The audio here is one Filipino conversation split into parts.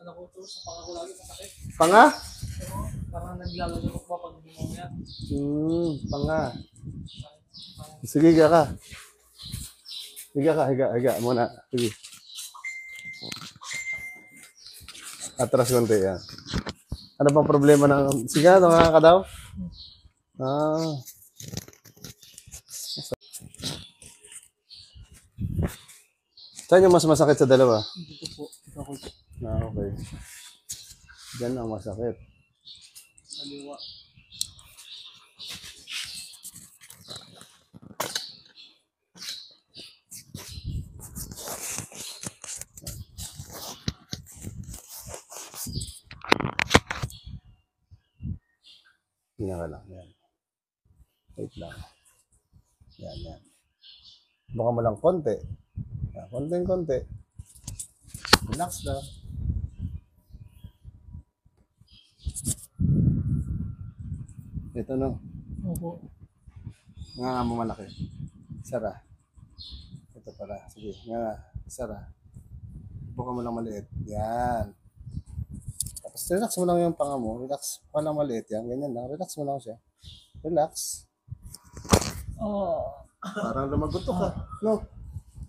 ano ko to, sa pangako lagi masakit. Panga? Parang naglalagay ko pa pag hindi mo yan. Panga. Sige, higa ka. Higa ka, higa muna. Sige. Atras konti yan. Ano bang problema ng... Sige, nga ka daw? Saan yung mas masakit sa dalawa? Dito po, ito ko Okay. Diyan ang masakit. kaliwa. Tingnan ka lang. Yan. Wait lang. Yan. Baka mo lang konti. Yan, konti. Relax lang. Ito no. Opo. Nga mo malaki. Sara. Ito pala. Sige. Nga. Sara. Buka mo lang maliit. Yan. Tapos relax mo lang yung panga mo. Relax. Walang maliit yan. Ganyan lang. Relax mo lang siya. Relax. Parang lumagot ka. No?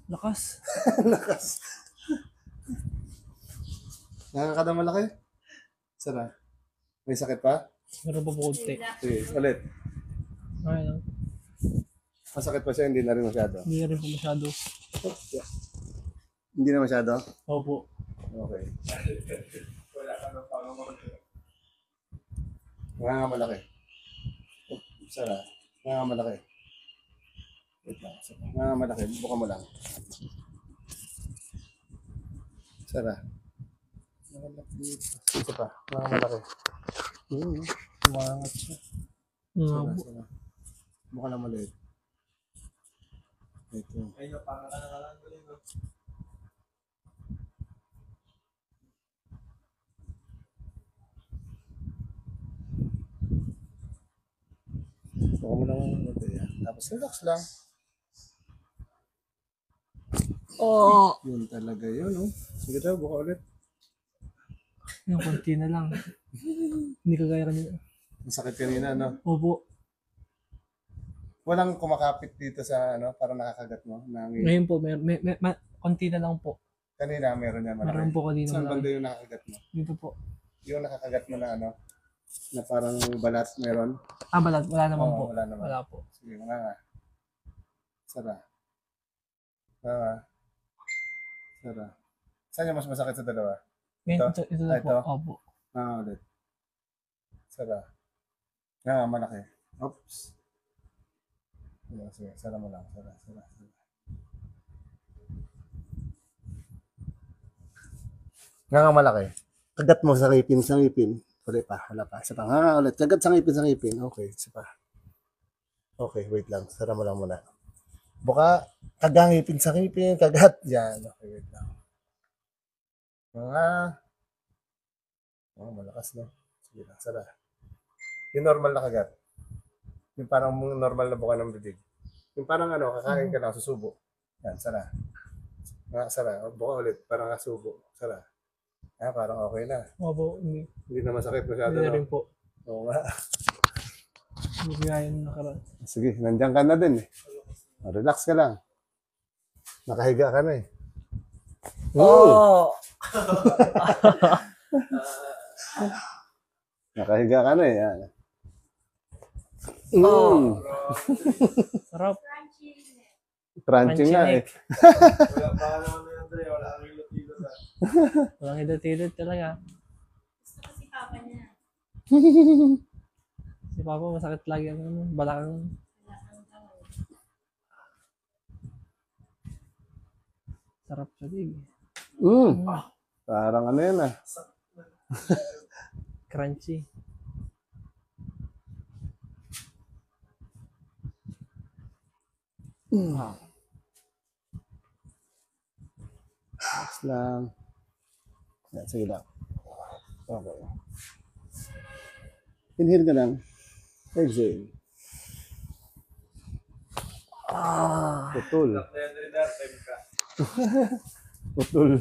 Lakas. Lakas. Nakakada malaki? Sara. May sakit pa? Meron pa po konti. Sige. Ulit. Okay lang. Masakit pa siya. Hindi na rin masyado. Hindi na rin po masyado. Hindi na masyado? Opo. Okay. Nga malaki. Sara. Nga malaki. Wait lang. Nga malaki. Buka mo lang. Sara. Isa pa. Nga malaki. Umangat siya. Sara. Buka lang maliit. Ito. Ayun, parang ka na lang galing. Buka mo lang maliit. Tapos relax lang. Yun talaga yun, oh. Sige daw, buka ulit. Yung konti na lang. Hindi kagaya kanina. Ang sakit kanina, no? Opo. Walang kumakapit dito sa, ano, para nakakagat mo. Ngayon po, konti na lang po. Kanina, meron yan malaki. Meron po kanina Saan malaki. banda yung nakakagat mo? Dito po. Yung nakakagat mo na, ano, na parang balat meron? Wala naman po. Wala naman. Wala po. Sige, nga. Sara. Sara. Saan yung mas masakit sa dalawa? Ngayon, ito na po. Ito? Opo. Ulit. Sara. Nga, malaki. Oops. Sige, sara mo lang. Sara. Nga, malaki. Kagat mo sa ngipin. Ulit pa, wala pa. Isa pa. Nga, ulit. Kagat sa ngipin. Okay, isa pa. Okay, wait lang. Sara mo lang muna. Buka, kagangipin sa ngipin, kagat. Yan, okay, wait lang. Malakas na. Sige lang, sara. Yung normal na kagat. Yung parang normal na buka ng bibig. Yung parang kakain ka lang, susubo. Yan, sara. Sara, buka ulit, parang kasubo. Sara. Parang okay na. Opo. Hindi na masakit masyado. Hindi na rin po. Oo nga. Hindi kaya yung nakaraan. Sige, nandiyan ka na din eh. Relax ka lang. Nakahiga ka na eh. Nakahiga ka na eh. Yan. Sarap. Crunchy nga eh. Wala pa naman na yun, Dre. Wala kang ilot-ilot. Walang edad-edad talaga. Si Papa niya. Si Papa masakit lagi ang balakang. Sarap siya din. Parang ano yan ah. Crunchy. Relax lang. Yan, sige lang. Okay. Inhale ka lang. Exhale. Putol. Putol.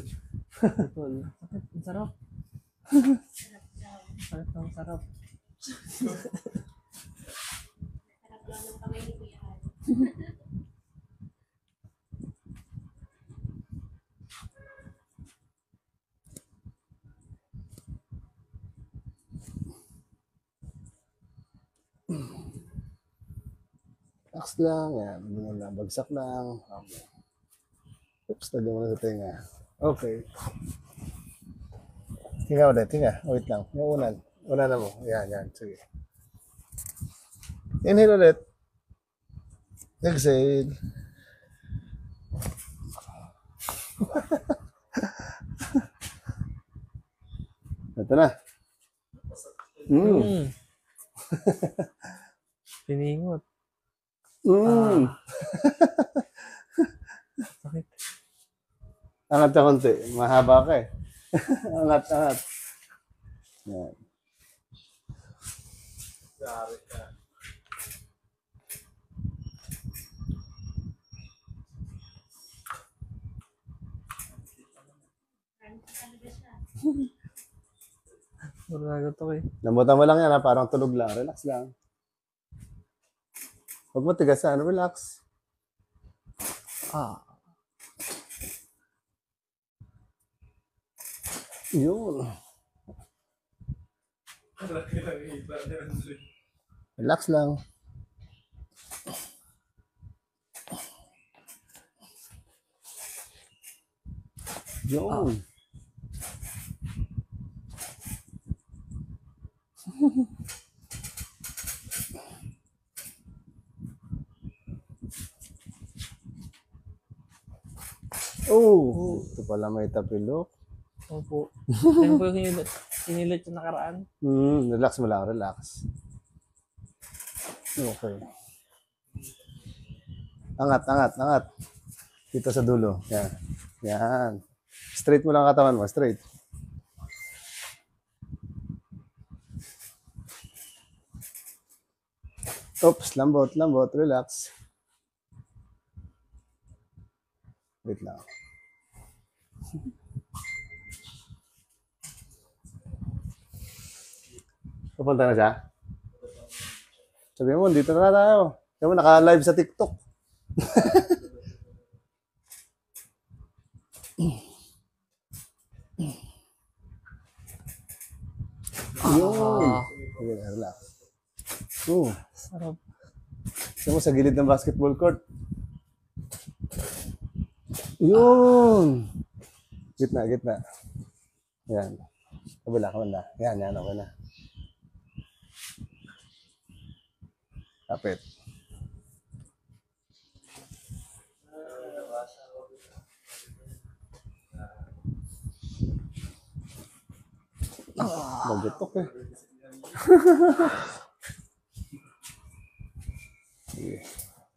Ang sarap. Sarap ng sarap. Sarap lang ng kamay ni Kuya Al. Relax lang. Yan. Ganun lang. Bagsak lang. Okay. Oops, tagyan mo na sa tenga. Okay. Tinga ulit. Tinga. Wait lang. Yung unan. Unan na mo. Yan, yan. Sige. Inhale ulit. Exhale. Ito na. Mm. Piningot. Sakit. Angat ka konti. Mahaba ka eh. Angat, angat. Yan. Sorry ka. Talaga siya. Burago to eh. Lambutan mo lang yan ha. Parang tulog lang. Relax lang. Huwag mo tigasan. Relax. Ah. Yun. Laki lang iba ni Andre. Relax lang. Yun. Oh, ito pala may tapilok. Opo. Yan po yung sinilit yung nakaraan. Relax mo lang, relax. Okay. Angat, angat, angat. Dito sa dulo. Yan. Yan. Straight mo lang katawan mo, straight. Oops, lambot, lambot, relax. Wait lang. Pupunta na siya? Sabi mo, dito na tayo. Sabi mo, naka-live sa TikTok. Yun. Sige, relax. Sarap. Sabi mo, sa gilid ng basketball court. Yun. Gitna, gitna. Yan. Kabila, kabila. Yan, yan, okay na. Kapit. Magutok eh. Sige.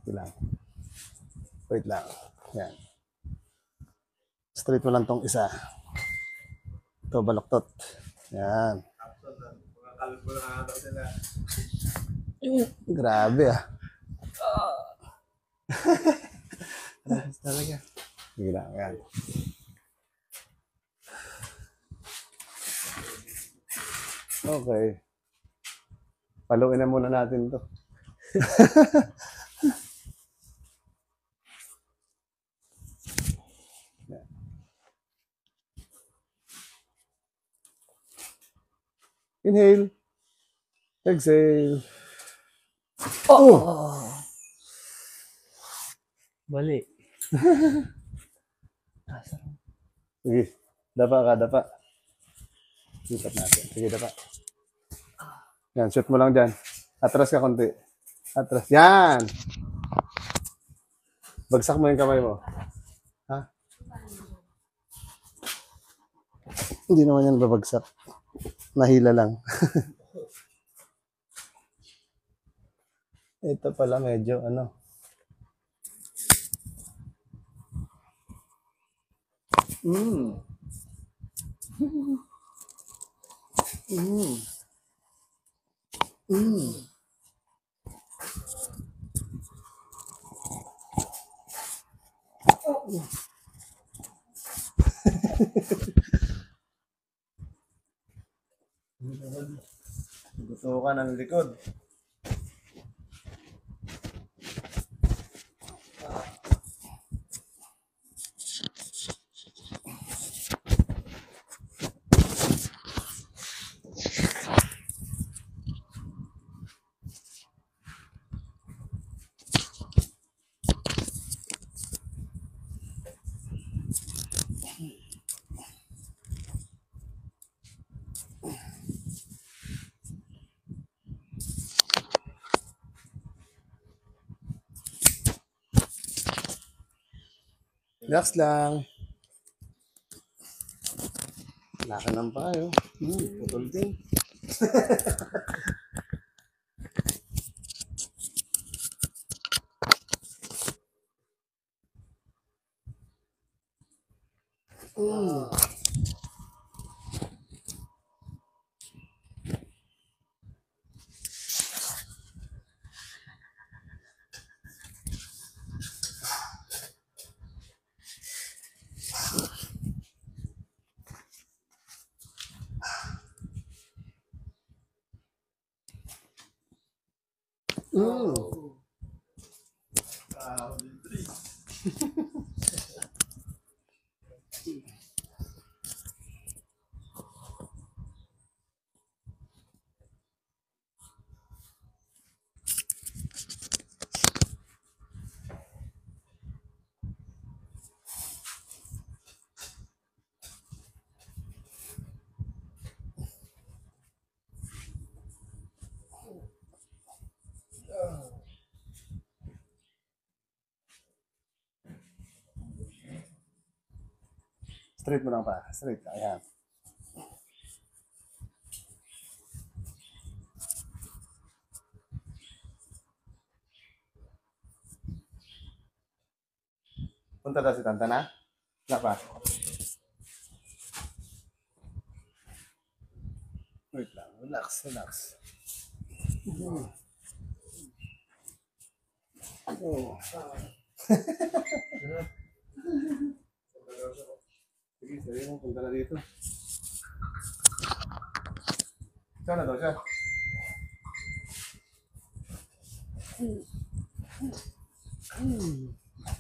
Wait lang. Wait lang. Yan. Straight mo lang tong isa. Ito, baloktot. Yan. Mga kalbo na ata sila. Grabe ah. Relax talaga. Sige lang, yan. Okay. Paluin na muna natin to. Yan. Inhale. Exhale. Oh! Bali. Sarap. Sige. Dapa ka, dapa. Lipat natin. Sige, dapa. Yan, shoot mo lang dyan. Atras ka konti. Atras. Yan! Bagsak mo yung kamay mo. Ha? Hindi naman yan babagsak. Nahila lang. Ito pala medyo ano. Mm. Mm. Mm. Tutukan ng likod. Relax lang. Lakan lang pa kayo. Putol din. Straight mo lang pa. Straight ka. Ayan. Punta daw si Tanta na? Wala pa. Wait lang. Relax, relax. Oh. Sige, sabi mo, punta na dito. Saan na daw siya?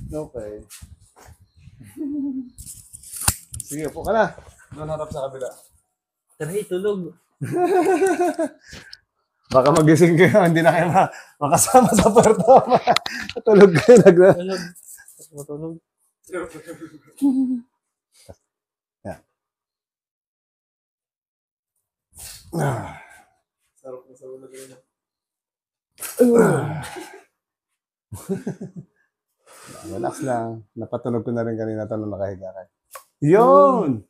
Okay. Sige, upo ka na. Doon harap sa kabila. Tari, tulog. Baka magising kayo, hindi na kayo makasama sa puerto. Tulog kayo. Tulog. Matulog. Yan. Sarap na sa ulo rin. Relax lang. Napatunog ko na rin kanina ito nung nakahiga kayo. Yun!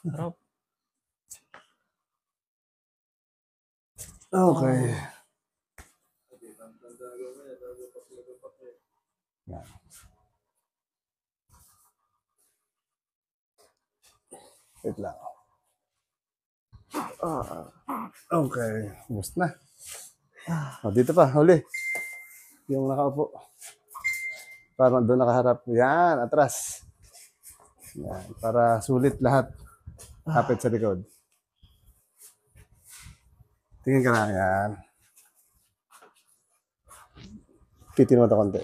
Sarap. Okay. Yan. Wait lang. Okay. Bust na. Dito pa, huli. Yung nakaupo. Parang doon nakaharap. Yan, atras. Yan, para sulit lahat. Kapit sa likod. Tingin ka na. Yan. Pitin mo ito konti.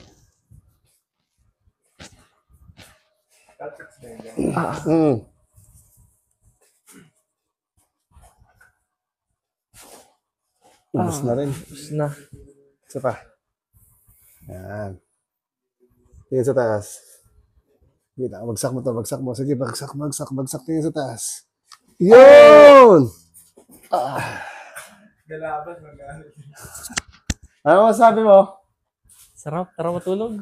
Ubus na rin. Tapos na. Isa pa. Yan. Tingin sa taas. Sige na, bagsak mo to, bagsak mo. Sige, bagsak. Tingin sa taas. Yun! Galaban, magalit. Ano masabi mo? Sarap. Tara matulog.